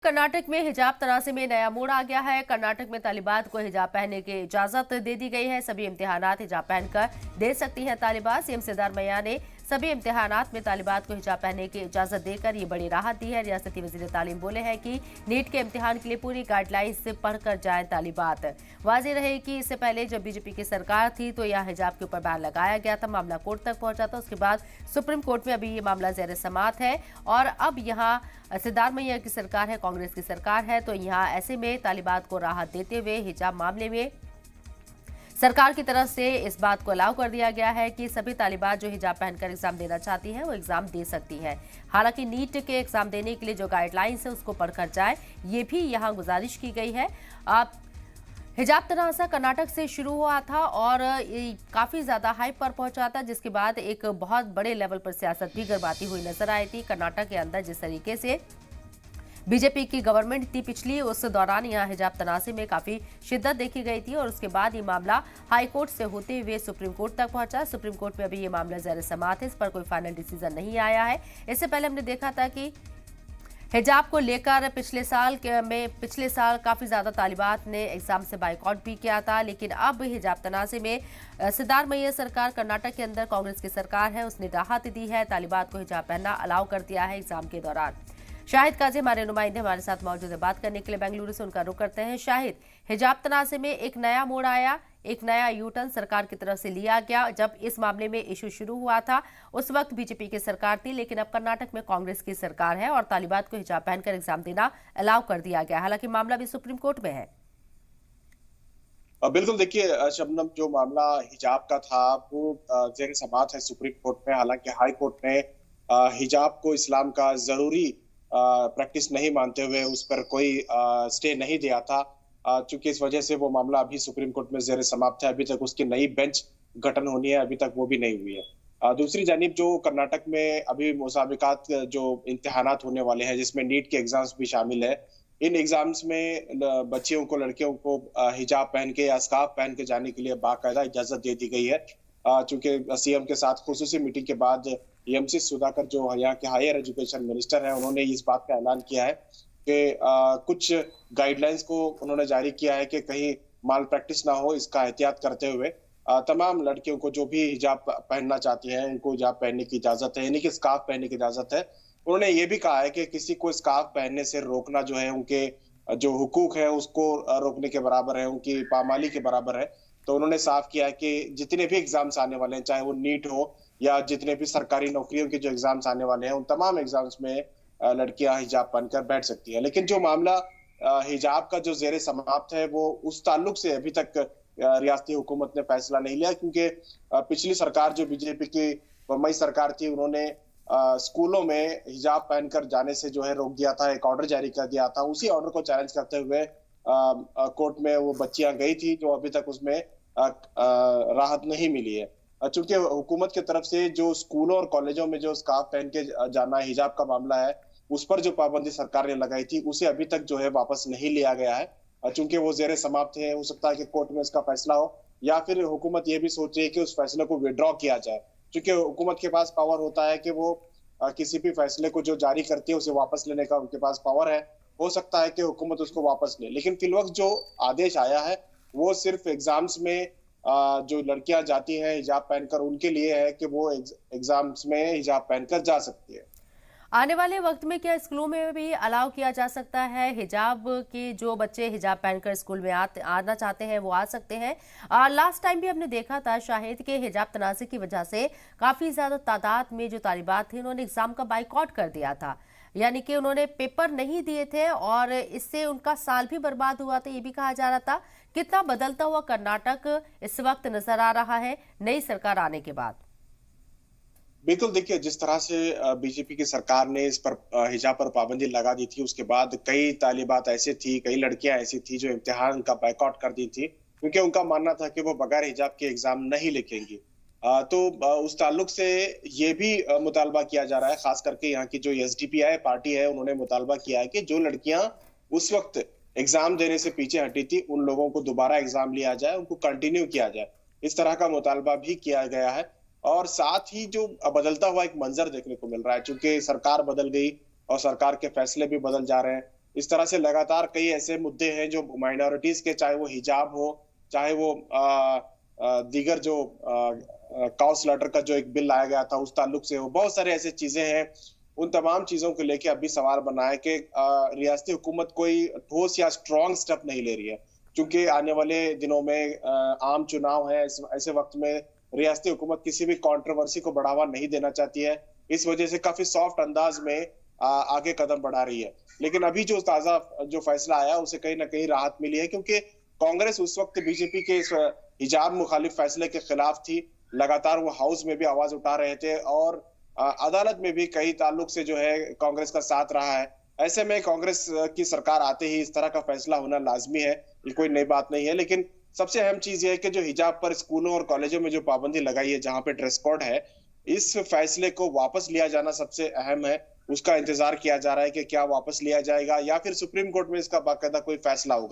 कर्नाटक में हिजाब तनाज़े में नया मोड़ आ गया है। कर्नाटक में तालिबात को हिजाब पहनने की इजाजत दे दी गई है। सभी इम्तिहानात हिजाब पहनकर दे सकती हैं तालिबात। सीएम सिद्धारमैया ने सभी इम्तिहानात में तालिबात को हिजाब पहनने की इजाजत देकर ये बड़ी राहत दी है। रियासती वजीर तालीम बोले हैं कि नीट के इम्तिहान के लिए पूरी गाइडलाइंस से पढ़कर जाए तालिबात। वाज़ेह रहे कि इससे पहले जब बीजेपी की सरकार थी तो यह हिजाब के ऊपर बैन लगाया गया था, मामला कोर्ट तक पहुंचा था। उसके बाद सुप्रीम कोर्ट में अभी ये मामला ज़ेर समाअत है और अब यहाँ सिद्धारमैया की सरकार है, कांग्रेस की सरकार है, तो यहाँ ऐसे में तालिबात को राहत देते हुए हिजाब मामले में सरकार की तरफ से इस बात को अलाउ कर दिया गया है कि सभी तालिबात जो हिजाब पहनकर एग्जाम देना चाहती हैं वो एग्जाम दे सकती हैं। हालांकि नीट के एग्जाम देने के लिए जो गाइडलाइंस है उसको पढ़कर जाए, ये भी यहाँ गुजारिश की गई है। हिजाब तनाज़ा कर्नाटक से शुरू हुआ था और काफी ज्यादा हाइप पर पहुंचा था, जिसके बाद एक बहुत बड़े लेवल पर सियासत भी गरमाती हुई नजर आई थी। कर्नाटक के अंदर जिस तरीके से बीजेपी की गवर्नमेंट थी पिछली, उस दौरान यहां हिजाब तनाज़े में काफी शिद्दत देखी गई थी और उसके बाद ये मामला हाईकोर्ट से होते हुए सुप्रीम कोर्ट तक पहुंचा। सुप्रीम कोर्ट में अभी ये मामला ज़ेर समाअत है, इस पर कोई फाइनल डिसीजन नहीं आया है। इससे पहले हमने देखा था कि हिजाब को लेकर पिछले साल काफी ज्यादा तालिबात ने एग्जाम से बाइकआउट भी किया था, लेकिन अब हिजाब तनाज़े में सिद्धारमैया सरकार, कर्नाटक के अंदर कांग्रेस की सरकार है, उसने राहत दी है। तालिबात को हिजाब पहनना अलाउ कर दिया है एग्जाम के दौरान। शाहिद काजी हमारे नुमाइंदे हमारे साथ मौजूद है, बात करने के लिए बेंगलुरु से उनका रुख करते हैं। शाहिद, हिजाब तनाज़े में एक नया मोड़ आया, एक नया यू टर्न सरकार की तरफ से लिया गया। जब इस मामले में इशू शुरू हुआ था उस वक्त बीजेपी की सरकार थी, लेकिन अब कर्नाटक में कांग्रेस की सरकार है और तालिबात को हिजाब पहनकर एग्जाम देना अलाउ कर दिया गया। हालांकि मामला भी सुप्रीम कोर्ट में है। बिल्कुल, देखिए शबनम, जो मामला हिजाब का था वो ज़ेर समाअत है सुप्रीम कोर्ट में। हालांकि हाई कोर्ट ने हिजाब को इस्लाम का जरूरी प्रैक्टिस नहीं मानते हुए उस पर कोई स्टे नहीं दिया था। चूंकि इस वजह से वो मामला अभी सुप्रीम कोर्ट में ज़ेर समाअत है। अभी तक उसकी नई बेंच गठन होनी है, अभी तक वो भी नहीं हुई है। दूसरी जानिब जो कर्नाटक में अभी मुसाबिकात जो इम्तिहानात होने वाले हैं, जिसमें नीट के एग्जाम्स भी शामिल है, इन एग्जाम्स में बच्चियों को, लड़कियों को हिजाब पहन के या स्कार्फ पहन के जाने के लिए बाकायदा इजाजत दे दी गई है। चूंकि सीएम के साथ खुसूसी मीटिंग के बाद एमसी सुधाकर, जो यहाँ के हायर एजुकेशन मिनिस्टर हैं, उन्होंने इस बात का ऐलान किया है कि कुछ गाइडलाइंस को उन्होंने जारी किया है कि कहीं माल प्रैक्टिस ना हो, इसका एहतियात करते हुए तमाम लड़कियों को जो भी हिजाब पहनना चाहती हैं उनको हिजाब पहनने की इजाजत है, यानी कि स्कार्फ पहनने की इजाजत है। उन्होंने ये भी कहा है कि किसी को स्कार्फ पहनने से रोकना जो है उनके जो हुकूक है उसको रोकने के बराबर है, उनकी पामाली के बराबर है। तो उन्होंने साफ किया है कि जितने भी एग्जाम्स आने वाले हैं, चाहे वो नीट हो या जितने भी सरकारी नौकरियों के जो एग्जाम्स आने वाले हैं, उन तमाम एग्जाम्स में लड़कियां हिजाब पहनकर बैठ सकती हैं। लेकिन जो मामला हिजाब का जो ज़ेर समाअत है वो उस ताल्लुक से अभी तक रियासती हुकूमत ने फैसला नहीं लिया, क्योंकि पिछली सरकार जो बीजेपी की बम्बई सरकार थी, उन्होंने स्कूलों में हिजाब पहनकर जाने से जो है रोक दिया था, एक ऑर्डर जारी कर दिया था। उसी ऑर्डर को चैलेंज करते हुए कोर्ट में वो बच्चियां गई थी, जो अभी तक उसमें राहत नहीं मिली है। चूंकि हुकूमत की तरफ से जो स्कूलों और कॉलेजों में जो स्कार्फ पहन के जाना हिजाब का मामला है, उस पर जो पाबंदी सरकार ने लगाई थी उसे अभी तक जो है वापस नहीं लिया गया है। चूंकि वो ज़ेर समाअत है, हो सकता है कि कोर्ट में इसका फैसला हो या फिर हुकूमत ये भी सोच रही है कि उस फैसले को विड्रॉ किया जाए। चूंकि हुकूमत के पास पावर होता है कि वो किसी भी फैसले को जो जारी करती है उसे वापस लेने का उनके पास पावर है। हो सकता है कि हुकूमत उसको वापस ले, लेकिन फिलवक्त जो आदेश आया है वो सिर्फ एग्जाम्स में जो लड़कियां जाती हैं हिजाब पहनकर उनके लिए है कि वो एग्जाम्स में हिजाब पहनकर जा सकती है। आने वाले वक्त में क्या स्कूलों में भी अलाउ किया जा सकता है हिजाब के, जो बच्चे हिजाब पहनकर स्कूल में आना चाहते हैं वो आ सकते हैं? लास्ट टाइम भी हमने देखा था शाहिद के हिजाब तनाज़े की वजह से काफ़ी ज़्यादा तादाद में जो तालिबात थे उन्होंने एग्ज़ाम का बाइकआउट कर दिया था, यानी कि उन्होंने पेपर नहीं दिए थे और इससे उनका साल भी बर्बाद हुआ था, ये भी कहा जा रहा था। कितना बदलता हुआ कर्नाटक इस वक्त नजर आ रहा है नई सरकार आने के बाद? बिल्कुल, देखिए जिस तरह से बीजेपी की सरकार ने इस पर हिजाब पर पाबंदी लगा दी थी, उसके बाद कई तालिबात ऐसी थी, कई लड़कियां ऐसी थी जो इम्तिहान का बाइकआउट कर दी थी, क्योंकि उनका मानना था कि वो बगैर हिजाब के एग्जाम नहीं लिखेंगी। तो उस ताल्लुक से ये भी मुतालबा किया जा रहा है, खास करके यहाँ की जो एसडीपीआई पार्टी है उन्होंने मुतालबा किया है कि जो लड़कियां उस वक्त एग्जाम देने से पीछे हटी थी उन लोगों को दोबारा एग्जाम लिया जाए, उनको कंटिन्यू किया जाए। इस तरह का मुतालबा भी किया गया है। और साथ ही जो बदलता हुआ एक मंजर देखने को मिल रहा है, चूंकि सरकार बदल गई और सरकार के फैसले भी बदल जा रहे हैं। इस तरह से लगातार कई ऐसे मुद्दे हैं जो माइनॉरिटीज के, चाहे वो हिजाब हो, चाहे वो दीगर जो काउ स्लॉटर का जो एक बिल लाया गया था उस ताल्लुक से हो, बहुत सारे ऐसे चीजें हैं। उन तमाम चीजों को लेके अभी सवाल बना है कि रियासती हुकूमत कोई ठोस या स्ट्रॉन्ग स्टेप नहीं ले रही है, क्योंकि आने वाले दिनों में आम चुनाव है। ऐसे वक्त में रियासती हुकूमत किसी भी कंट्रोवर्सी को बढ़ावा नहीं देना चाहती है, इस वजह से काफी सॉफ्ट अंदाज में आगे कदम बढ़ा रही है। लेकिन अभी जो ताजा जो फैसला आया उसे कहीं ना कहीं राहत मिली है, क्योंकि कांग्रेस उस वक्त बीजेपी के इस हिजाब मुखालिफ फैसले के खिलाफ थी। लगातार वो हाउस में भी आवाज उठा रहे थे और अदालत में भी कई ताल्लुक से जो है कांग्रेस का साथ रहा है। ऐसे में कांग्रेस की सरकार आते ही इस तरह का फैसला होना लाजमी है, ये कोई नई बात नहीं है। लेकिन सबसे अहम चीज ये है कि जो हिजाब पर स्कूलों और कॉलेजों में जो पाबंदी लगाई है, जहां पे ड्रेस कोड है, इस फैसले को वापस लिया जाना सबसे अहम है। उसका इंतजार किया जा रहा है कि क्या वापस लिया जाएगा या फिर सुप्रीम कोर्ट में इसका बाकायदा कोई फैसला होगा।